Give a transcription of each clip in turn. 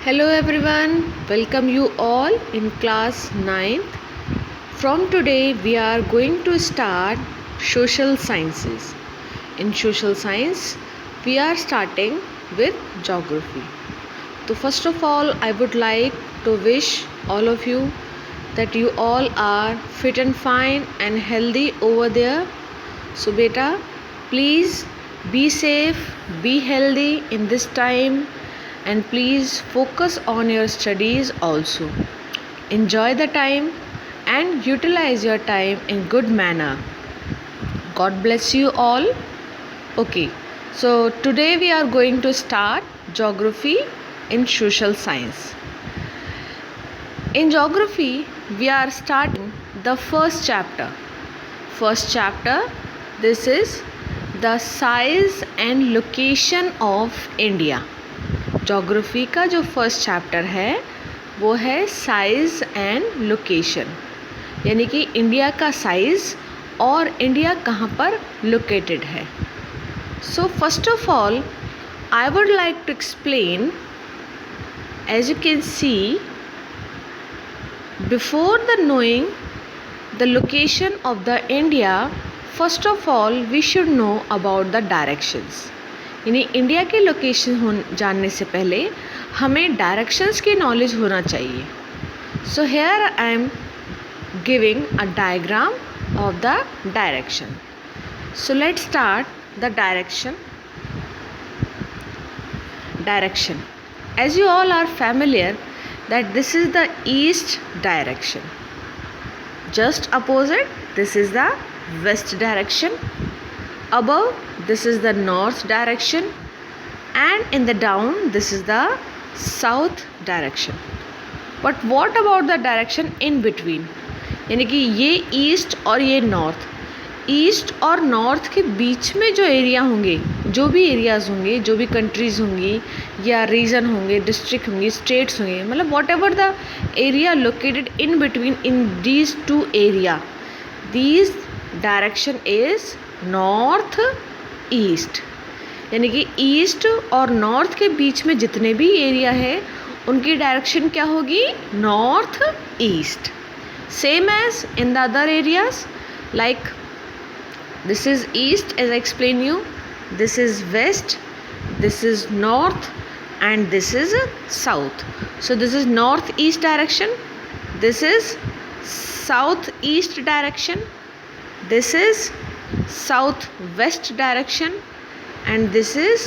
Hello everyone, welcome you all in class 9th. From today we are going to start social sciences. In social science we are starting with geography. So first of all I would like to wish all of you that you all are fit and fine and healthy over there. So beta, please be safe, be healthy in this time, and please focus on your studies also. Enjoy the time and utilize your time in good manner. God bless you all. Okay, so today we are going to start geography in social science. In geography we are starting the first chapter. This is the size and location of India. Geography का जो first chapter है वो है size and location, यानी कि India का size और India कहाँ पर लोकेटेड है. So first of all I would like to explain, as you can see, before the knowing the location of the India, first of all we should know about the directions. यानी India के location जानने से पहले हमें directions की knowledge होना चाहिए. So here I am giving a diagram of the direction. So let's start the direction. As you all are familiar that this is the east direction. Just opposite this is the west direction. Above this is the north direction, and in the down this is the south direction. But what about the direction in between? यानी कि ये east और ये north, east और north के बीच में जो area होंगे, जो भी एरियाज़ होंगे, जो भी कंट्रीज़ होंगी या रीजन होंगे, डिस्ट्रिक्ट होंगी, स्टेट्स होंगे, मतलब what ever the area located in between in these two area, these direction is north east. यानी कि ईस्ट और नॉर्थ के बीच में जितने भी एरिया है उनकी डायरेक्शन क्या होगी? North east. Same as in the other areas, like this is east as I explain you, this is west, this is north and this is south. So this is north east direction, this is south east direction, this is south west direction, and this is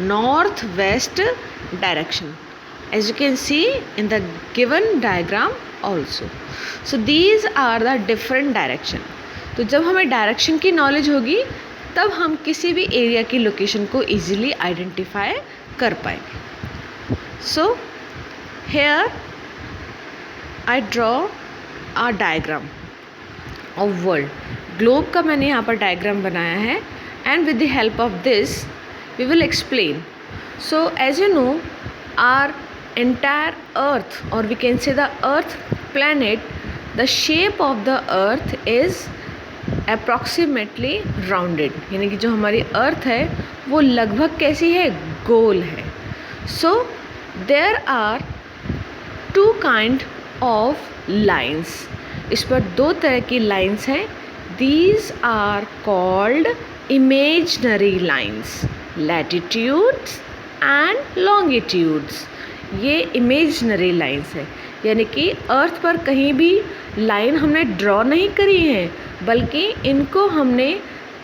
north west direction, as you can see in the given diagram also. So these are the different direction. तो जब हमें direction की knowledge होगी तब हम किसी भी area की लोकेशन को इजीली आइडेंटिफाई कर पाएंगे. So here I draw a diagram of world. Globe का मैंने यहाँ पर डायग्राम बनाया है, and with the help of this we will explain. So as you know, our entire earth, और we can say the earth planet, the shape of the earth is approximately rounded. यानी कि जो हमारी अर्थ है वो लगभग कैसी है? गोल है. So there are two kind of lines. इस पर दो तरह की लाइन्स हैं. These are called imaginary lines, latitudes and longitudes. ये imaginary lines है, यानी कि अर्थ पर कहीं भी लाइन हमने ड्रॉ नहीं करी है, बल्कि इनको हमने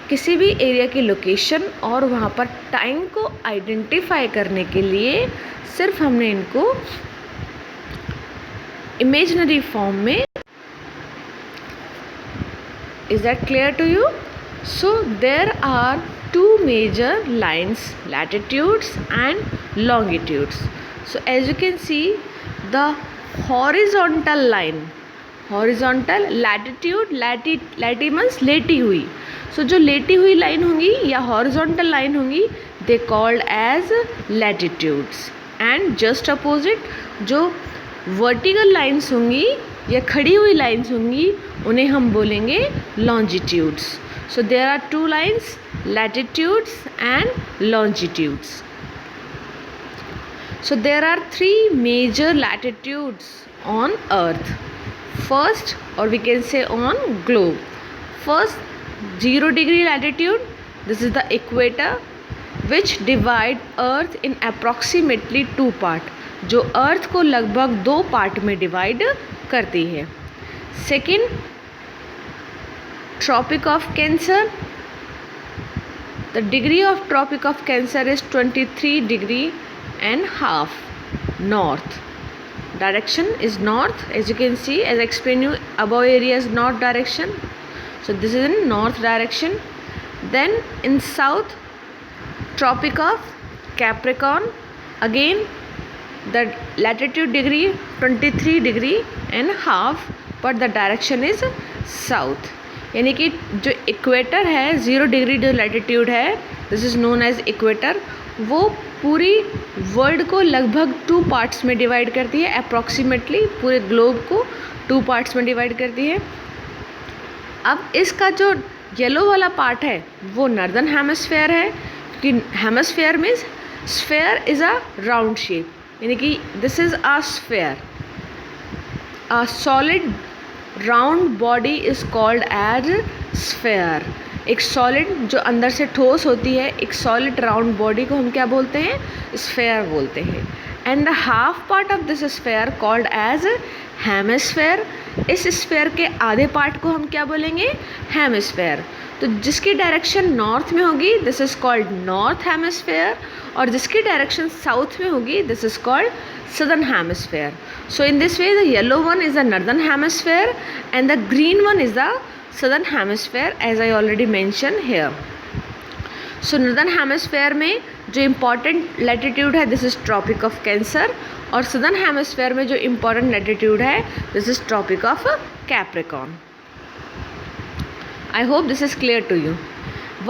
किसी भी एरिया की लोकेशन और वहाँ पर टाइम को आइडेंटिफाई करने के लिए सिर्फ हमने इनको इमेजिनरी फॉर्म में. Is that clear to you? So there are two major lines, latitudes and longitudes. So as you can see, the horizontal line, horizontal latitude, lati means लेटी हुई. So जो लेटी हुई लाइन होंगी या horizontal लाइन होंगी, they called as latitudes. And just opposite, जो vertical lines होंगी या खड़ी हुई लाइन्स होंगी उन्हें हम बोलेंगे longitudes. So there are two lines, latitudes and longitudes. So there are three major latitudes on earth. First, or we can say on globe. First, 0 degree latitude, this is the equator, which divide earth in approximately 2 part, जो अर्थ को लगभग 2 part में divide करती है. Second, tropic of cancer. The degree of tropic of cancer is 23 degree and half north. Direction is north. As you can see, as I explained you, above area is north direction, so this is in north direction. Then in south, tropic of Capricorn, again the latitude degree 23 degree and half, but the direction is south. यानी कि जो equator है 0 degree जो latitude है, this is known as equator, वो पूरी world को लगभग 2 पार्ट्स में डिवाइड करती है. अप्रॉक्सीमेटली पूरे ग्लोब को 2 पार्ट्स में डिवाइड करती है. अब इसका जो येलो वाला पार्ट है वो नॉर्दर्न हेमिस्फेयर है, क्योंकि hemisphere means sphere is a round shape, यानी कि this is a sphere. A solid round body is called as sphere. एक सॉलिड जो अंदर से ठोस होती है, एक सॉलिड राउंड बॉडी को हम क्या बोलते हैं? स्फेयर बोलते हैं. And the half part of this sphere called as hemisphere. इस स्फेयर के आधे पार्ट को हम क्या बोलेंगे? हेमिस्फेयर. तो जिसकी डायरेक्शन नॉर्थ में होगी this is called north hemisphere, और जिसकी डायरेक्शन साउथ में होगी this is called southern hemisphere. So in this way the yellow one is the northern hemisphere and the green one is the southern hemisphere, as I already mentioned here. So northern hemisphere में जो important latitude है this is tropic of Cancer, और southern hemisphere में जो important latitude है this is tropic of Capricorn. I hope this is clear to you.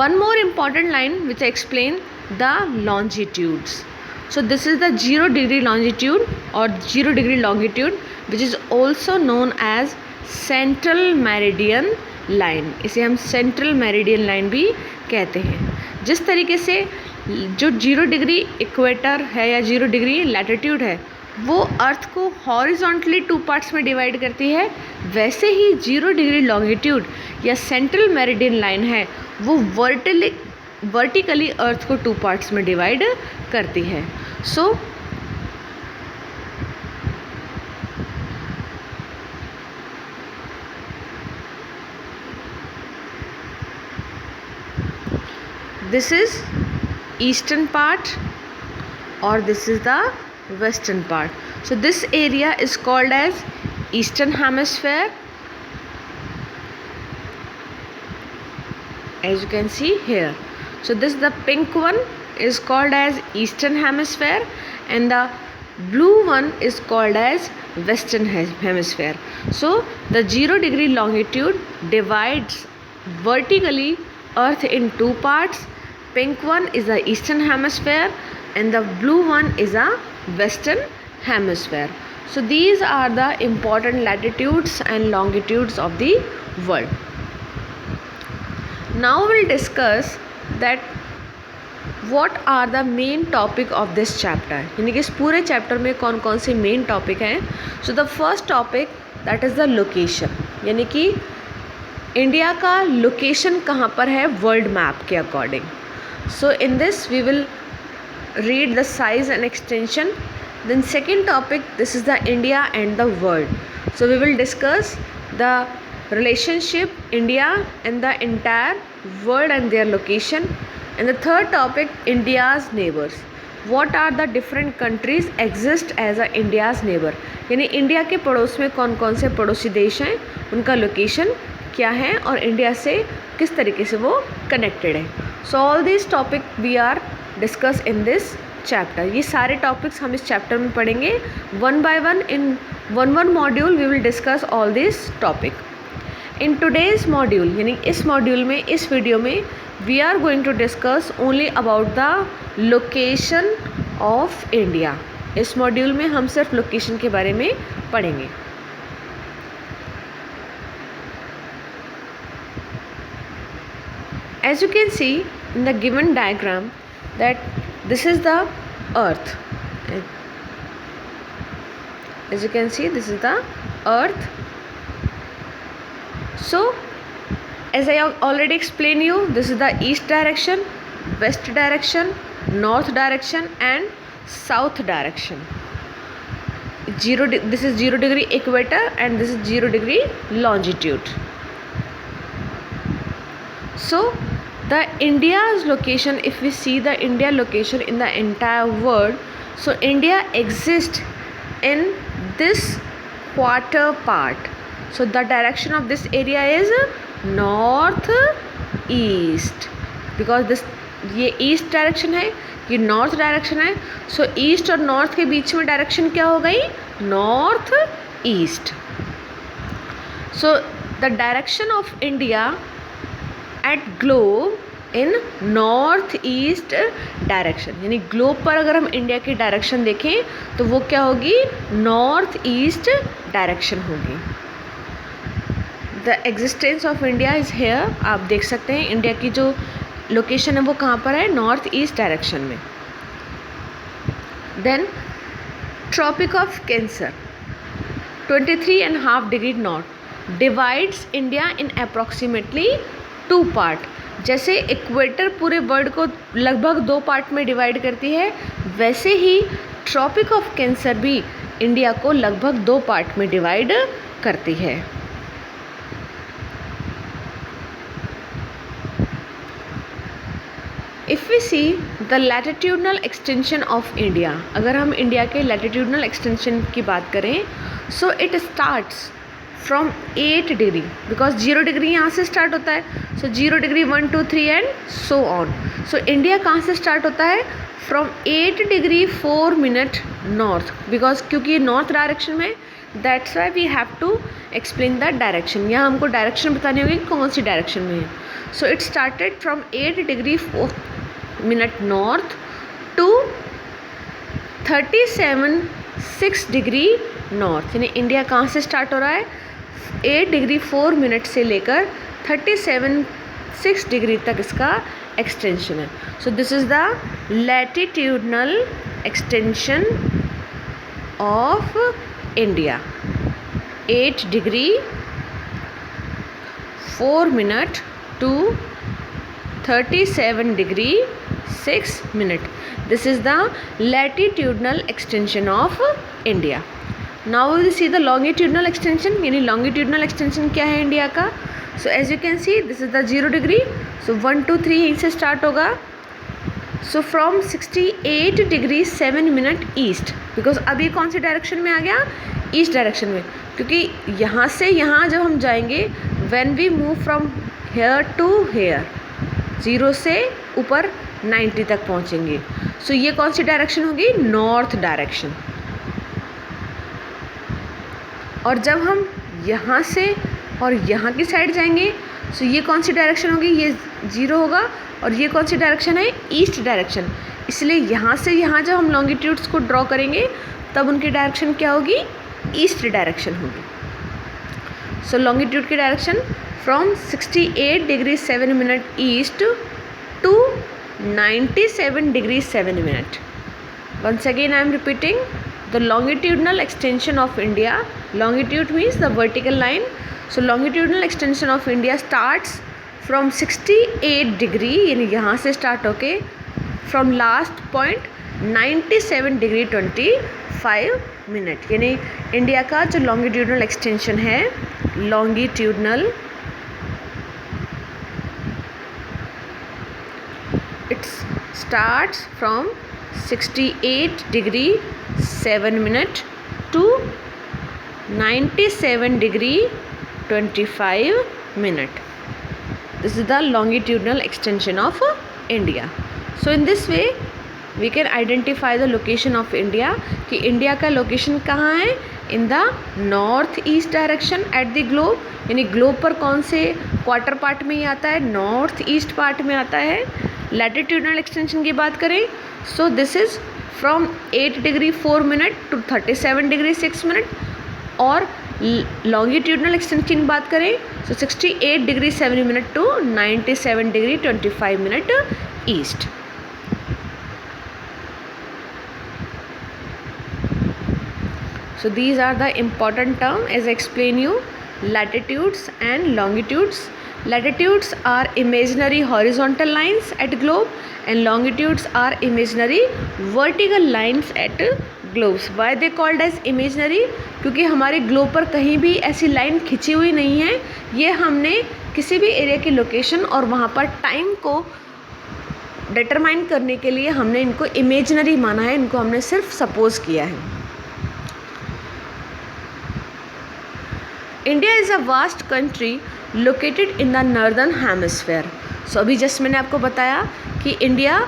One more important line which I explain, the longitudes. So this is the 0 degree longitude or 0 degree longitude, which is also known as central meridian line. इसे हम central meridian line भी कहते हैं. जिस तरीके से जो 0 degree equator है या 0 डिग्री लैटिट्यूड है वो अर्थ को हॉरिजॉन्टली 2 पार्ट्स में डिवाइड करती है, वैसे ही 0 डिग्री लॉन्गिट्यूड या सेंट्रल मेरिडियन लाइन है वो वर्टिकली अर्थ को 2 पार्ट्स में डिवाइड करती है. So this is eastern part और this is the western part. So this area is called as eastern hemisphere, as you can see here. So this the pink one is called as eastern hemisphere and the blue one is called as western hemisphere. So the 0 degree longitude divides vertically earth in 2 parts. Pink one is the eastern hemisphere and the blue one is a western hemisphere. So these are the important latitudes and longitudes of the world. Now we'll discuss that what are the main topic of this chapter. यानी कि इस पूरे chapter में कौन कौन से main topic हैं. So the first topic that is the location, यानी कि इंडिया का लोकेशन कहाँ पर है वर्ल्ड मैप के according. So in this we will read the size and extension. Then second topic, this is the India and the world. So we will discuss the relationship India and the entire world and their location. And the third topic, India's neighbors. What are the different countries exist as a India's neighbor. यानी India के पड़ोस में कौन कौन से पड़ोसी देश हैं, उनका लोकेशन क्या है और इंडिया से किस तरीके से वो कनेक्टेड है. So all this topic we are discuss in this chapter. ये सारे टॉपिक्स हम इस चैप्टर में पढ़ेंगे one by one. In one module we will discuss all this topic. In today's module यानी इस मॉड्यूल में, इस वीडियो में we are going to discuss only about the location of India. इस मॉड्यूल में हम सिर्फ लोकेशन के बारे में पढ़ेंगे. As you can see in the given diagram that this is the earth as you can see, this is the earth. So as I already explained you, this is the east direction, west direction, north direction and south direction. This is 0 degree equator and this is 0 degree longitude. So the India's location, if we see the India location in the entire world, so India exists in this quarter part. So the direction of this area is north east, because this ये east direction है, ये north direction है. सो east और north के बीच में direction क्या हो गई? North east. So the direction of India at globe in north east direction, यानी ग्लोब पर अगर हम इंडिया की डायरेक्शन देखें तो वो क्या होगी? नॉर्थ ईस्ट डायरेक्शन होगी. The existence of India is here. आप देख सकते हैं इंडिया की जो लोकेशन है वो कहाँ पर है? नॉर्थ ईस्ट डायरेक्शन में. Then tropic of cancer 23.5 degree north divides India in approximately 2 part. जैसे इक्वेटर पूरे वर्ल्ड को लगभग 2 पार्ट में डिवाइड करती है, वैसे ही ट्रॉपिक ऑफ कैंसर भी इंडिया को लगभग 2 पार्ट में डिवाइड करती है. If we see the latitudinal extension of India, अगर हम इंडिया के लैटिट्यूडनल एक्सटेंशन की बात करें, so it starts from 8 degree, because 0 degree यहाँ से स्टार्ट होता है. So 0 degree 1 2 3 and so on. So India कहाँ से स्टार्ट होता है? From 8 degree 4 minute north, because क्योंकि ये नॉर्थ डायरेक्शन में, that's why we have to explain that direction. यहाँ हमको डायरेक्शन बतानी होगी कौन सी डायरेक्शन में है. So it started from 8 degree 4 minute north to 37.6 degree north, यानी इंडिया कहाँ से स्टार्ट हो रहा है? 8 डिग्री 4 मिनट से लेकर 37.6 डिग्री तक इसका एक्सटेंशन है. So this is the latitudinal extension of India. 8 degree 4 minute to 37 degree 6 minute. This is the latitudinal extension of India. Now we will see the longitudinal extension. यानी longitudinal extension क्या है India का? So as you can see, this is the 0 degree. So 1 2 3 यहीं से start होगा. So from 68 degree 7 minute east, because अब ये कौन सी डायरेक्शन में आ गया? ईस्ट डायरेक्शन में, क्योंकि यहाँ से यहाँ जब हम जाएंगे, when we move from here to here, 0 से ऊपर 90 तक पहुँचेंगे. सो ये कौन सी डायरेक्शन होगी? North direction. और जब हम यहाँ से और यहाँ की साइड जाएंगे, सो ये कौन सी डायरेक्शन होगी? ये 0 होगा. और ये कौन सी डायरेक्शन है? East direction. इसलिए यहाँ से यहाँ जब हम लॉन्गिट्यूड्स को ड्रॉ करेंगे तब उनकी डायरेक्शन क्या होगी? ईस्ट डायरेक्शन होगी. सो लॉन्गिट्यूड की direction from 68 degree 7 minute east to 97 degree 7 minute. Once again I am repeating the longitudinal extension of India. Longitude means the vertical line. So longitudinal extension of India starts from 68 degree, यानी यहाँ से start होके from last point 97 degree 25 minute. यानी India का जो longitudinal extension है, longitudinal, it starts from 68 degree 7 minute to 97 degree 25 minute. This is the longitudinal extension of India. So in this way we can identify the location of India, कि India का location कहाँ है? In the north east direction at the globe, यानी globe पर कौन से quarter part में ही आता है? नॉर्थ ईस्ट पार्ट में आता है. लैटिट्यूडनल एक्सटेंशन की बात करें, so this is from 8 degree 4 minute to 37 degree 6 minute. और लॉन्गिट्यूडनल एक्सटेंशन की बात करें, so 68 degree 7 minute to 97 degree 25 minute east. So these are the important term as I explain you. Latitudes and longitudes. Latitudes are imaginary horizontal lines at globe and longitudes are imaginary vertical lines at globes. Why they called as imaginary? क्योंकि हमारे globe पर कहीं भी ऐसी line खिंची हुई नहीं है. ये हमने किसी भी एरिया की लोकेशन और वहाँ पर टाइम को डिटरमाइन करने के लिए हमने इनको इमेजिनरी माना है, इनको हमने सिर्फ सपोज किया है. India is a vast country located in the northern hemisphere. So अभी जस्ट मैंने आपको बताया कि इंडिया,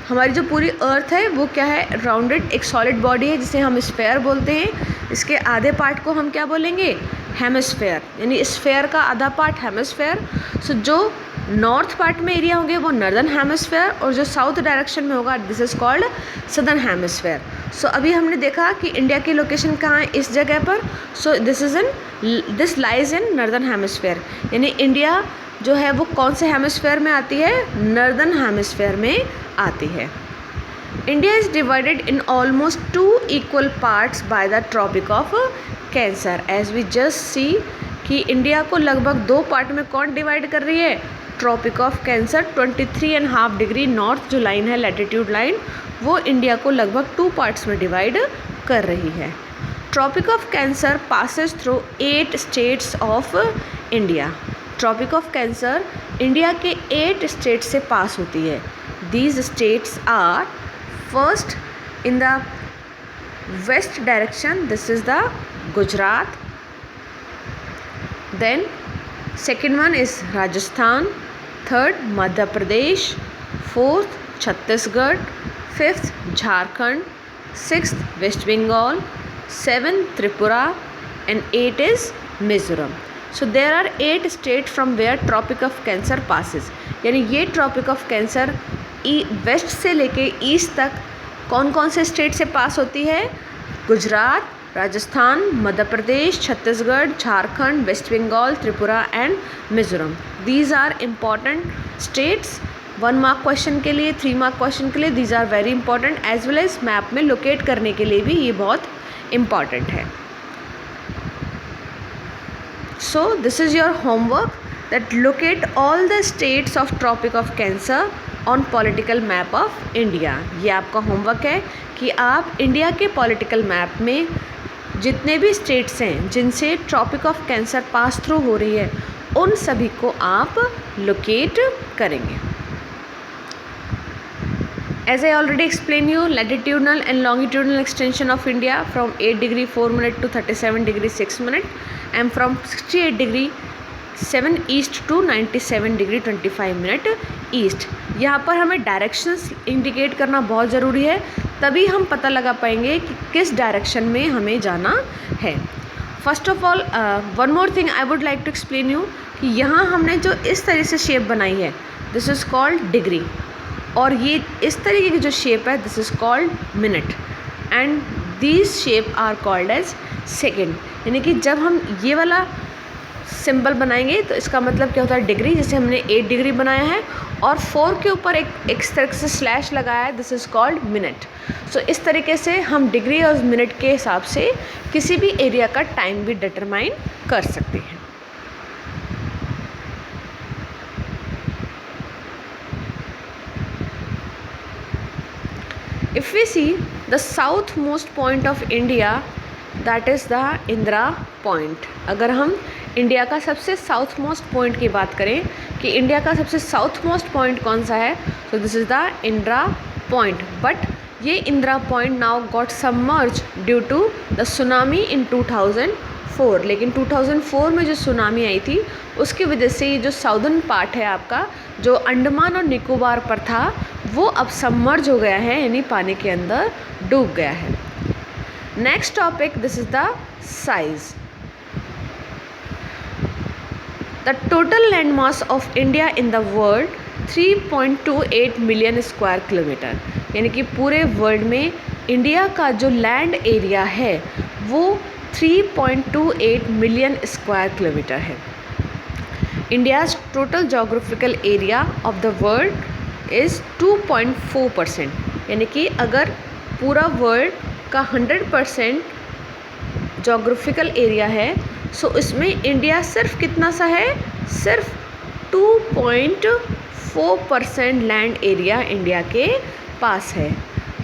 हमारी जो पूरी अर्थ है वो क्या है, राउंडेड एक सॉलिड बॉडी है जिसे हम स्फेयर बोलते हैं. इसके आधे पार्ट को हम क्या बोलेंगे, हेमिस्फेयर, यानी स्फेयर का आधा पार्ट हेमिस्फेयर. सो जो नॉर्थ पार्ट में एरिया होंगे वो नॉर्दर्न हेमिस्फेयर और जो साउथ डायरेक्शन में होगा this is called southern hemisphere. So अभी हमने देखा कि इंडिया की लोकेशन कहाँ है, इस जगह पर. So this lies in northern hemisphere, यानी इंडिया जो है वो कौन से हेमिस्फेयर में आती है, नॉर्दर्न हेमिस्फेयर में आती है. India is divided in almost 2 equal parts by the tropic of cancer. As we just see कि इंडिया को लगभग 2 पार्ट में कौन डिवाइड कर रही है, tropic of cancer. 23.5 degree north जो लाइन है, लैटिट्यूड लाइन, वो इंडिया को लगभग 2 पार्ट्स में डिवाइड कर रही है. Tropic of cancer passes through 8 states of India. Tropic of cancer India के 8 स्टेट से पास होती है. These states are first in the west direction, this is the Gujarat. Then second one is Rajasthan, third Madhya Pradesh, fourth Chhattisgarh, fifth Jharkhand, sixth West Bengal, seventh Tripura and 8 is Mizoram. So there are 8 state from where tropic of cancer passes. यानी ये tropic of cancer waste से लेके east तक कौन कौन से state से pass होती है, Gujarat, Rajasthan, Madhya Pradesh, Chhattisgarh, Jharkhand, West Bengal, Tripura and Mizoram. These are important states 1 mark question के लिए, 3 मार्क क्वेश्चन के लिए. These are very important as well as map में लोकेट करने के लिए भी ये बहुत इम्पॉर्टेंट है. So this is your homework, that locate all the states of Tropic of Cancer on political map of India. ये आपका होमवर्क है कि आप इंडिया के पॉलिटिकल मैप में जितने भी स्टेट्स हैं जिनसे tropic of cancer pass through हो रही है उन सभी को आप लोकेट करेंगे. As I already explained you, latitudinal and longitudinal extension of India from 8 degree 4 minute to 37 degree 6 minute and from 68 degree 7 east to 97 degree 25 minute east. यहाँ पर हमें डायरेक्शंस इंडिकेट करना बहुत ज़रूरी है, तभी हम पता लगा पाएंगे कि किस डायरेक्शन में हमें जाना है. First of all one more thing I would like to explain you कि यहाँ हमने जो इस तरह से शेप बनाई है दिस इज़ कॉल्ड डिग्री, और ये इस तरीके की जो शेप है this is called minute and these shape are called as second. यानी कि जब हम ये वाला सिंबल बनाएंगे तो इसका मतलब क्या होता है डिग्री, जैसे हमने 8 डिग्री बनाया है और 4 के ऊपर एक तरह से स्लैश लगाया है, दिस इज़ कॉल्ड मिनट. सो इस तरीके से हम डिग्री और मिनट के हिसाब से किसी भी एरिया का टाइम भी डिटरमाइन कर सकते हैं. If we see the southmost point of India, that is the Indra Point. अगर हम इंडिया का सबसे साउथ मोस्ट पॉइंट की बात करें कि इंडिया का सबसे साउथ मोस्ट पॉइंट कौन सा है, तो this is the Indira Point. But ये Indira Point now got submerge due to the tsunami in 2004. लेकिन 2004 में जो सुनामी आई थी उसकी वजह से ये जो साउदर्न पार्ट है आपका, जो अंडमान और निकोबार पर था, वो अब सबमर्ज हो गया है, यानी पानी के अंदर डूब गया है. Next topic, this is the size. The total land mass of India in the world 3.28 million square kilometre. यानी कि पूरे वर्ल्ड में इंडिया का जो लैंड एरिया है वो 3.28 मिलियन स्क्वायर किलोमीटर है. India's total geographical area of the world is 2.4%. यानी कि अगर पूरा वर्ल्ड का 100% जोग्राफिकल एरिया है, सो इसमें इंडिया सिर्फ कितना सा है, सिर्फ 2.4% लैंड एरिया इंडिया के पास है।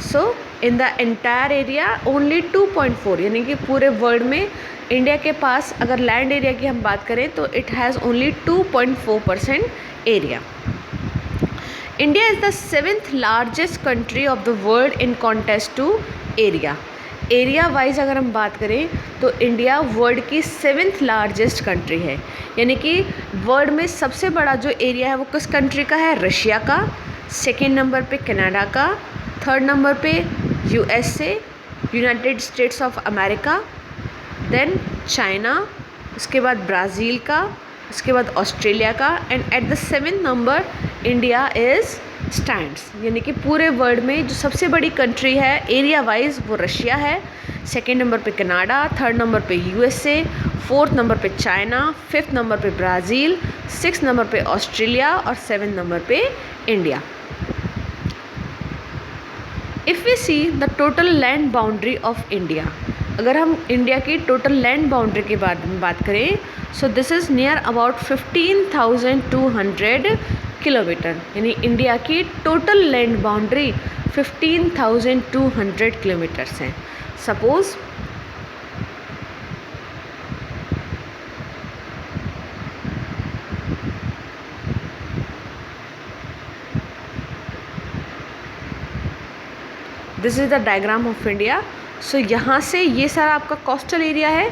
So in the entire area only 2.4, यानी कि पूरे वर्ल्ड में इंडिया के पास अगर लैंड एरिया की हम बात करें तो it has only 2.4% area. India is the 7th largest country of the world in contest to area. Area wise अगर हम बात करें तो इंडिया वर्ल्ड की 7th लार्जेस्ट कंट्री है, यानी कि वर्ल्ड में सबसे बड़ा जो एरिया है वो किस कंट्री का है, रशिया का, सेकेंड नंबर पे कनाडा का, थर्ड नंबर पे USA, United States of America, then China, उसके बाद ब्राज़ील का, उसके बाद ऑस्ट्रेलिया का, and at the 7th number India is stands, यानी कि पूरे वर्ल्ड में जो सबसे बड़ी कंट्री है एरिया वाइज वो रशिया है, सेकेंड नंबर पे कनाडा, थर्ड नंबर पे यूएसए, फोर्थ नंबर पे चाइना, फिफ्थ नंबर पे ब्राज़ील, सिक्स नंबर पे ऑस्ट्रेलिया और 7th नंबर पे India. If we see the total land boundary of India, अगर हम इंडिया की टोटल लैंड बाउंड्री के बारे में बात करें, so this is near about 15,200 kilometre, यानी इंडिया की टोटल लैंड बाउंड्री 15,200 किलोमीटर्स हैं। Suppose this is the diagram of India. So यहाँ से ये सारा आपका कोस्टल एरिया है।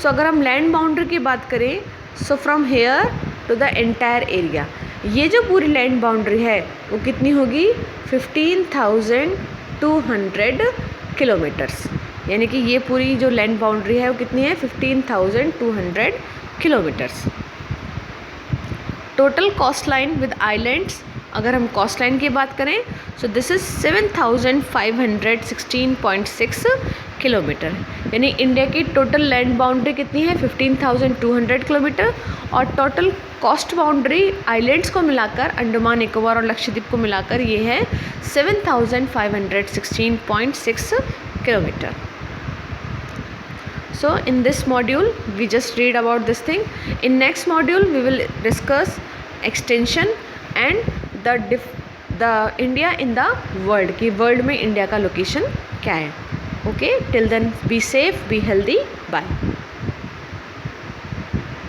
सो अगर हम लैंड बाउंड्री की बात करें, so from here to the entire area, ये जो पूरी लैंड बाउंड्री है वो कितनी होगी, 15,200 किलोमीटर्स, यानी कि ये पूरी जो लैंड बाउंड्री है वो कितनी है, 15,200 kilometres. Total cost line with islands, अगर हम कोस्ट लाइन की बात करें, सो दिस इज़ 7,516.6 किलोमीटर, यानी इंडिया की टोटल लैंड बाउंड्री कितनी है, 15,200 किलोमीटर, और टोटल कोस्ट बाउंड्री आइलैंड्स को मिलाकर, अंडमान निकोबार और लक्षद्वीप को मिलाकर ये है 7,516.6 kilometre. So in this module we just read about this thing. In next module we will discuss extension and the India in the world, कि वर्ल्ड में इंडिया का लोकेशन क्या है। Okay, till then be safe, be healthy, bye.